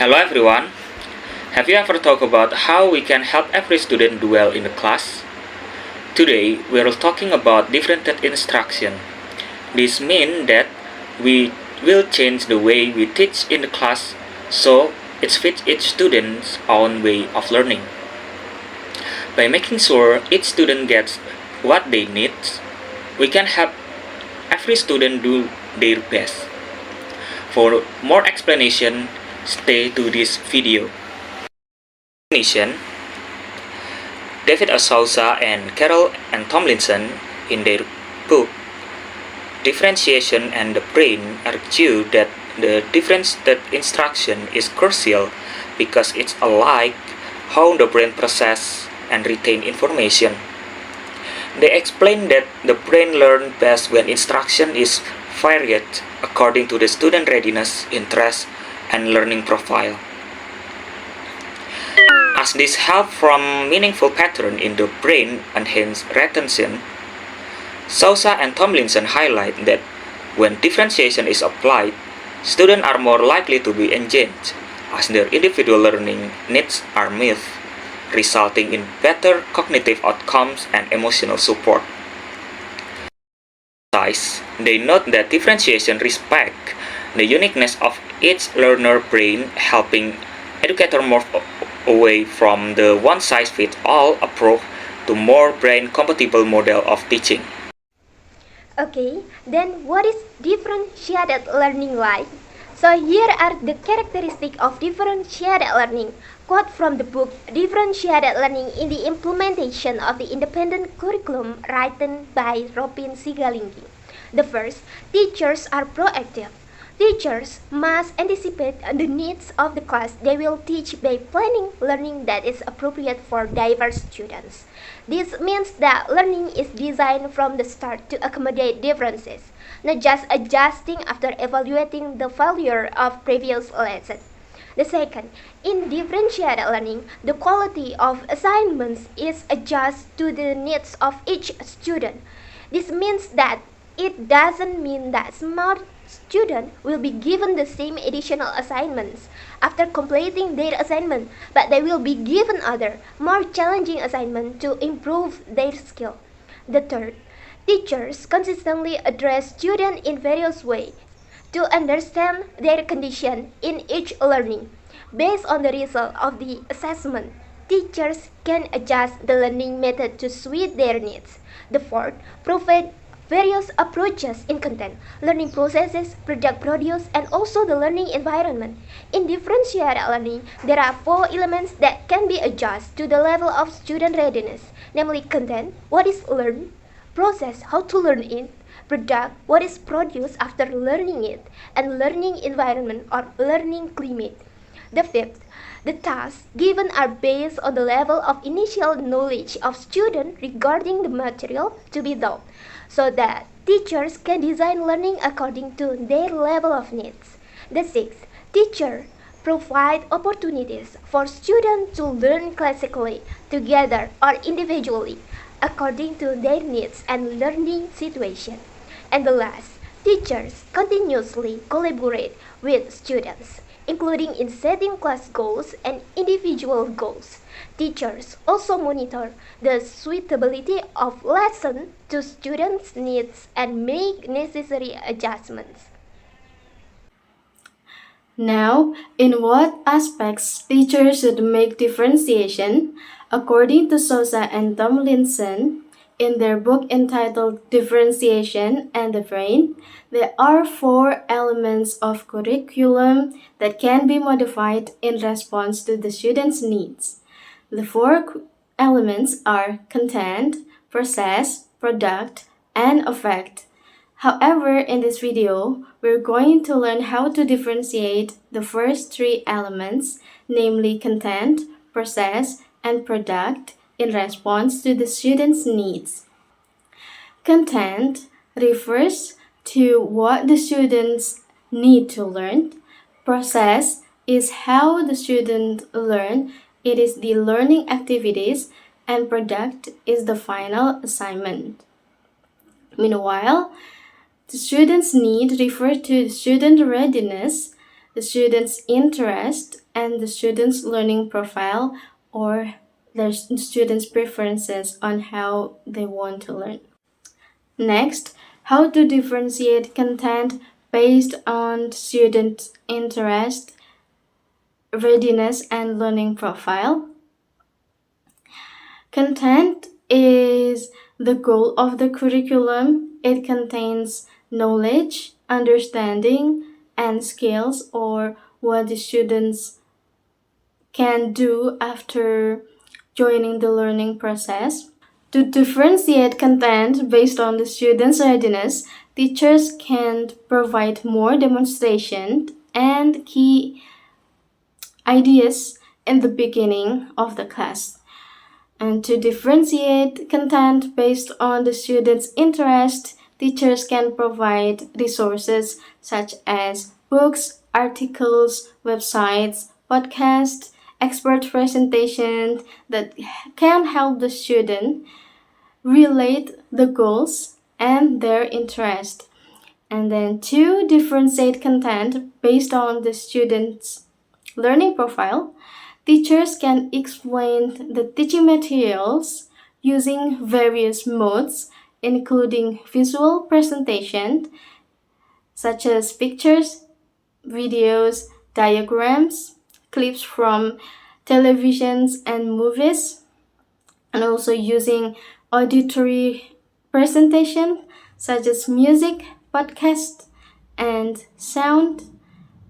Hello everyone. Have you ever thought about how we can help every student do well in the class? Today we are talking about differentiated instruction. This means that we will change the way we teach in the class so it fits each student's own way of learning. By making sure each student gets what they need, we can help every student do their best. For more explanation, stay to this video. Definition: David Sousa and Carol and Tomlinson, in their book Differentiation and the Brain, argue that the differentiated instruction is crucial because it's alike how the brain processes and retains information. They explain that the brain learns best when instruction is varied according to the student readiness, interest, and learning profile. As this helps from meaningful pattern in the brain enhance retention, Sousa and Tomlinson highlight that when differentiation is applied, students are more likely to be engaged as their individual learning needs are met, resulting in better cognitive outcomes and emotional support. They note that differentiation respects the uniqueness of each learner brain, helping educators move away from the one-size-fits-all approach to more brain-compatible model of teaching. Okay, then what is differentiated learning like? So here are the characteristics of differentiated learning. Quote from the book Differentiated Learning in the Implementation of the Independent Curriculum, written by Robin Sigalingi. The first, teachers are proactive. Teachers must anticipate the needs of the class they will teach by planning learning that is appropriate for diverse students. This means that learning is designed from the start to accommodate differences, not just adjusting after evaluating the failure of previous lessons. The second, in differentiated learning, the quality of assignments is adjusted to the needs of each student. This means that it doesn't mean that smart students will be given the same additional assignments after completing their assignment, but they will be given other, more challenging assignments to improve their skill. The third, teachers consistently address students in various ways to understand their condition in each learning. Based on the result of the assessment, teachers can adjust the learning method to suit their needs. The fourth, provide various approaches in content, learning processes, product produce, and also the learning environment. In differentiated learning, there are four elements that can be adjusted to the level of student readiness, namely content, what is learned, process, how to learn it, product, what is produced after learning it, and learning environment or learning climate. The fifth, the tasks given are based on the level of initial knowledge of students regarding the material to be taught, so that teachers can design learning according to their level of needs. The sixth, teachers provide opportunities for students to learn classically, together or individually, according to their needs and learning situation. And the last, teachers continuously collaborate with students, including in setting class goals and individual goals. Teachers also monitor the suitability of lessons to students' needs and make necessary adjustments. Now, in what aspects teachers should make differentiation? According to Sousa and Tomlinson, in their book entitled Differentiation and the Brain, there are four elements of curriculum that can be modified in response to the student's needs. The four elements are content, process, product, and effect. However, in this video, we're going to learn how to differentiate the first three elements, namely content, process, and product, in response to the student's needs. Content refers to what the students need to learn. Process is how the student learn. It is the learning activities, and product is the final assignment. Meanwhile, the student's need refer to student readiness. the student's interest and the student's learning profile or their students' preferences on how they want to learn. Next, how to differentiate content based on student interest, readiness, and learning profile. Content is the goal of the curriculum. It contains knowledge, understanding, and skills, or what the students can do after joining the learning process. To differentiate content based on the student's readiness, teachers can provide more demonstration and key ideas in the beginning of the class. And to differentiate content based on the student's interest, teachers can provide resources such as books, articles, websites, podcasts, expert presentations that can help the student relate the goals and their interest. And then to differentiate content based on the student's learning profile, teachers can explain the teaching materials using various modes, including visual presentation, such as pictures, videos, diagrams, clips from televisions and movies, and also using auditory presentation, such as music, podcast, and sound.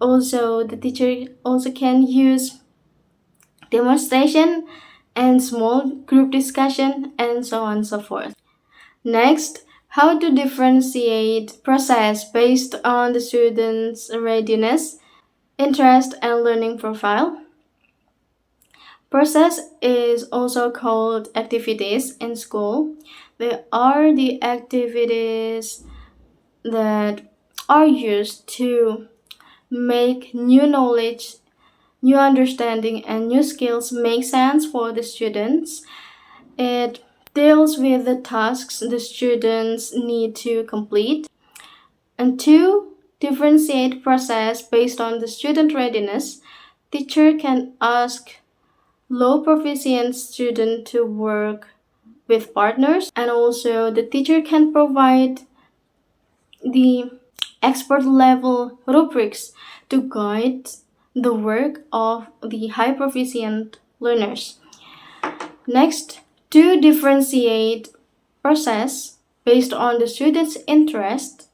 Also, the teacher also can use demonstration and small group discussion and so on and so forth. Next, how to differentiate process based on the student's readiness, interest, and learning profile. Process is also called activities in school. They are the activities that are used to make new knowledge, new understanding, and new skills make sense for the students. It deals with the tasks the students need to complete. And to differentiate process based on the student readiness, teacher can ask low proficient student to work with partners, and also the teacher can provide the expert level rubrics to guide the work of the high proficient learners. Next, to differentiate process based on the student's interest,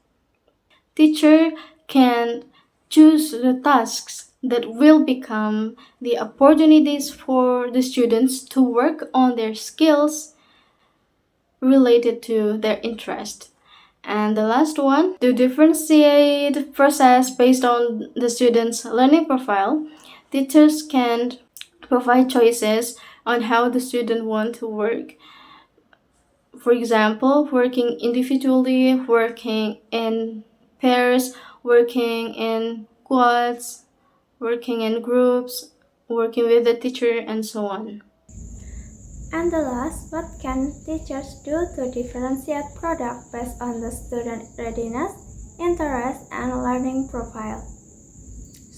teacher can choose the tasks that will become the opportunities for the students to work on their skills related to their interest. And the last one, to differentiate process based on the student's learning profile, teachers can provide choices on how the student want to work. For example, working individually, working in pairs, working in quads, working in groups, working with the teacher, and so on. And the last, what can teachers do to differentiate product based on the student readiness, interest, and learning profile?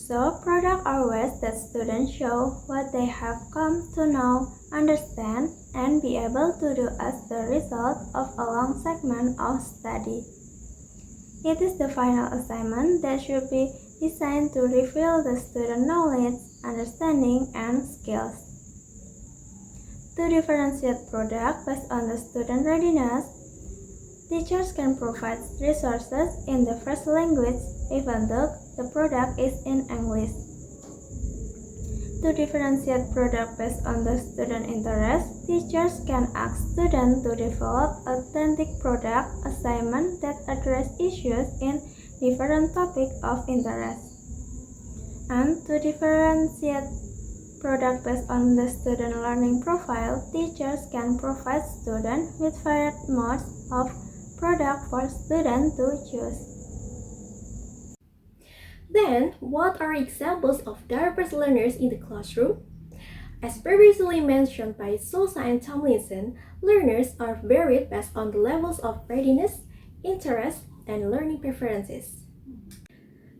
So, products are ways that students show what they have come to know, understand, and be able to do as the result of a long segment of study. It is the final assignment that should be designed to reveal the student knowledge, understanding, and skills. To differentiate product based on the student readiness, teachers can provide resources in the first language even though the product is in English. To differentiate product based on the student interest, teachers can ask students to develop authentic product assignments that address issues in different topics of interest. And to differentiate product based on the student learning profile, teachers can provide students with varied modes of product for students to choose. Then, what are examples of diverse learners in the classroom? As previously mentioned by Sosa and Tomlinson, learners are varied based on the levels of readiness, interest, and learning preferences.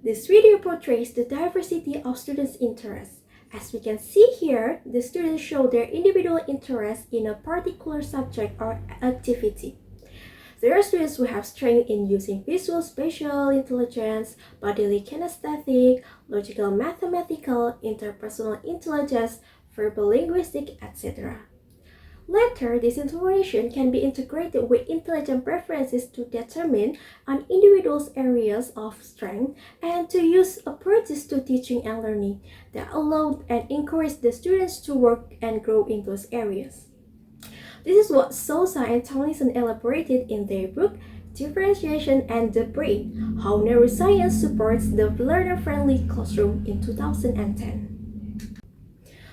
This video portrays the diversity of students' interests. As we can see here, the students show their individual interest in a particular subject or activity. There are students who have strength in using visual spatial intelligence, bodily kinesthetic, logical mathematical, interpersonal intelligence, verbal linguistic, etc. Later, this information can be integrated with intelligent preferences to determine an individual's areas of strength and to use approaches to teaching and learning that allow and encourage the students to work and grow in those areas. This is what Sousa and Tomlinson elaborated in their book, Differentiation and the Brain, How Neuroscience Supports the Learner-Friendly Classroom in 2010.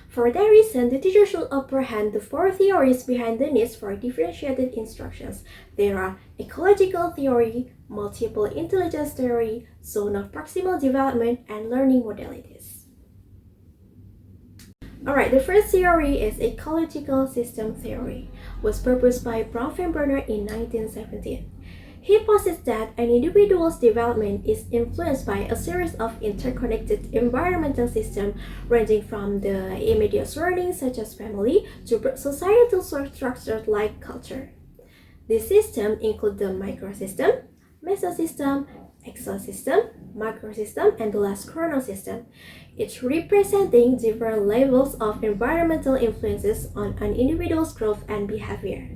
For that reason, the teacher should apprehend the four theories behind the needs for differentiated instructions. There are ecological theory, multiple intelligence theory, zone of proximal development, and learning modalities. Alright, the first theory is ecological system theory, was proposed by Bronfenbrenner in 1917. He posits that an individual's development is influenced by a series of interconnected environmental systems ranging from the immediate surroundings such as family to societal structures like culture. These systems include the microsystem, mesosystem, exosystem, macrosystem, and the last chronosystem, each representing different levels of environmental influences on an individual's growth and behavior.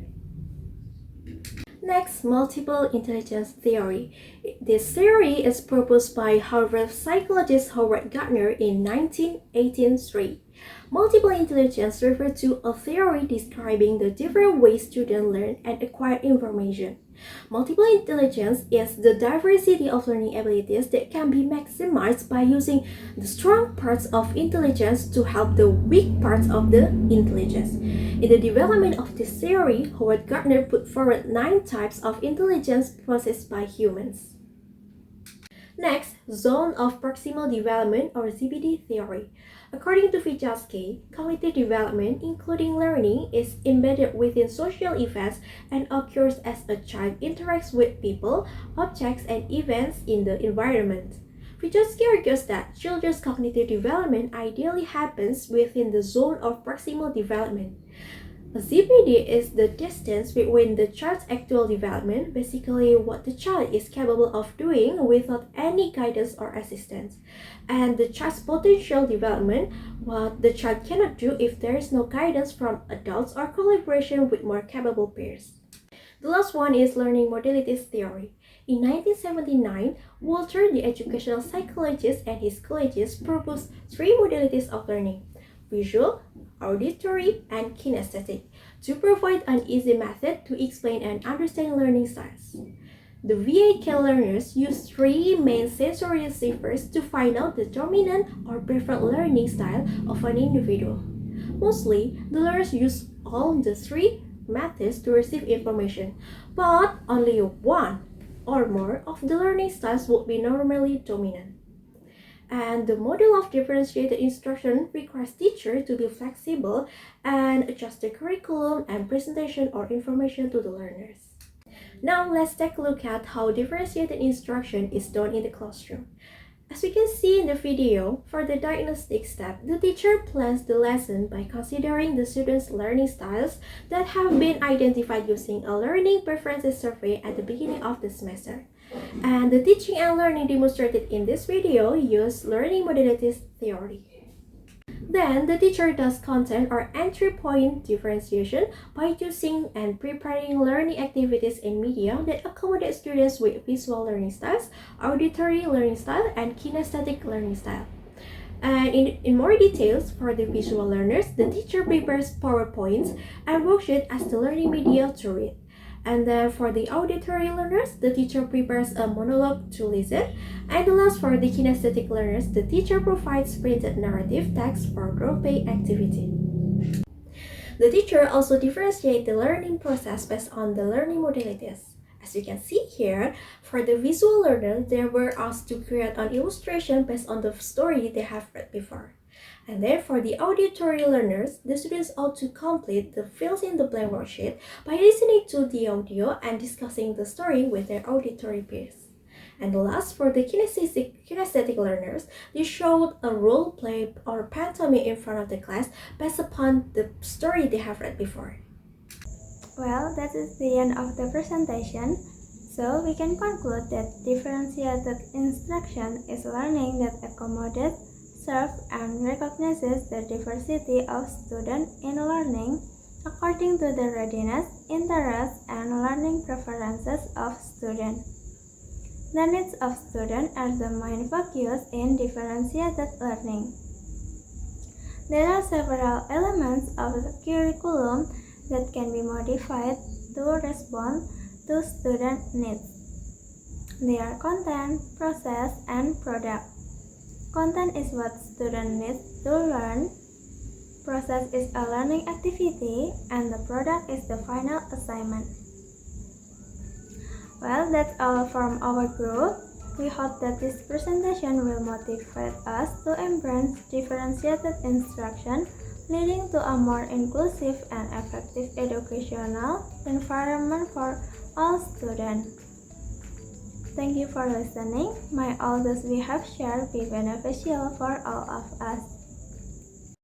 Next, multiple intelligence theory. This theory is proposed by Harvard psychologist Howard Gardner in 1983. Multiple intelligence refers to a theory describing the different ways students learn and acquire information. Multiple intelligence is the diversity of learning abilities that can be maximized by using the strong parts of intelligence to help the weak parts of the intelligence. In the development of this theory, Howard Gardner put forward 9 types of intelligence possessed by humans. Next, zone of proximal development or ZPD theory. According to Vygotsky, cognitive development, including learning, is embedded within social events and occurs as a child interacts with people, objects, and events in the environment. Vygotsky argues that children's cognitive development ideally happens within the zone of proximal development. A ZPD is the distance between the child's actual development, basically what the child is capable of doing without any guidance or assistance, and the child's potential development, what the child cannot do if there is no guidance from adults or collaboration with more capable peers. The last one is learning modalities theory. In 1979, Walter, the educational psychologist, and his colleagues proposed 3 modalities of learning: visual, auditory, and kinesthetic, to provide an easy method to explain and understand learning styles. The VAK learners use 3 main sensory receivers to find out the dominant or preferred learning style of an individual. Mostly, the learners use all the 3 methods to receive information, but only one or more of the learning styles would be normally dominant. And the model of differentiated instruction requires teachers to be flexible and adjust the curriculum and presentation or information to the learners. Now let's take a look at how differentiated instruction is done in the classroom. As we can see in the video, for the diagnostic step, the teacher plans the lesson by considering the students' learning styles that have been identified using a learning preferences survey at the beginning of the semester. And the teaching and learning demonstrated in this video use learning modalities theory. Then, the teacher does content or entry point differentiation by choosing and preparing learning activities in media that accommodate students with visual learning styles, auditory learning style, and kinesthetic learning style. And in more details, for the visual learners, the teacher prepares PowerPoints and worksheets as the learning media to read. And then for the auditory learners, the teacher prepares a monologue to listen. And the last, for the kinesthetic learners, the teacher provides printed narrative text for role-play activity. The teacher also differentiates the learning process based on the learning modalities. As you can see here, for the visual learners, they were asked to create an illustration based on the story they have read before. And then for the auditory learners, the students ought to complete the fills-in-the-blank worksheet by listening to the audio and discussing the story with their auditory peers. And last, for the kinesthetic learners, they showed a role play or pantomime in front of the class based upon the story they have read before. Well, that is the end of the presentation. So we can conclude that differentiated instruction is learning that accommodates, serves, and recognizes the diversity of students in learning according to the readiness, interests, and learning preferences of students. The needs of students are the main focus in differentiated learning. There are several elements of the curriculum that can be modified to respond to student needs. They are content, process, and product. Content is what student needs to learn, process is a learning activity, and the product is the final assignment. Well, that's all from our group. We hope that this presentation will motivate us to embrace differentiated instruction, leading to a more inclusive and effective educational environment for all students. Thank you for listening. May all those we have shared be beneficial for all of us.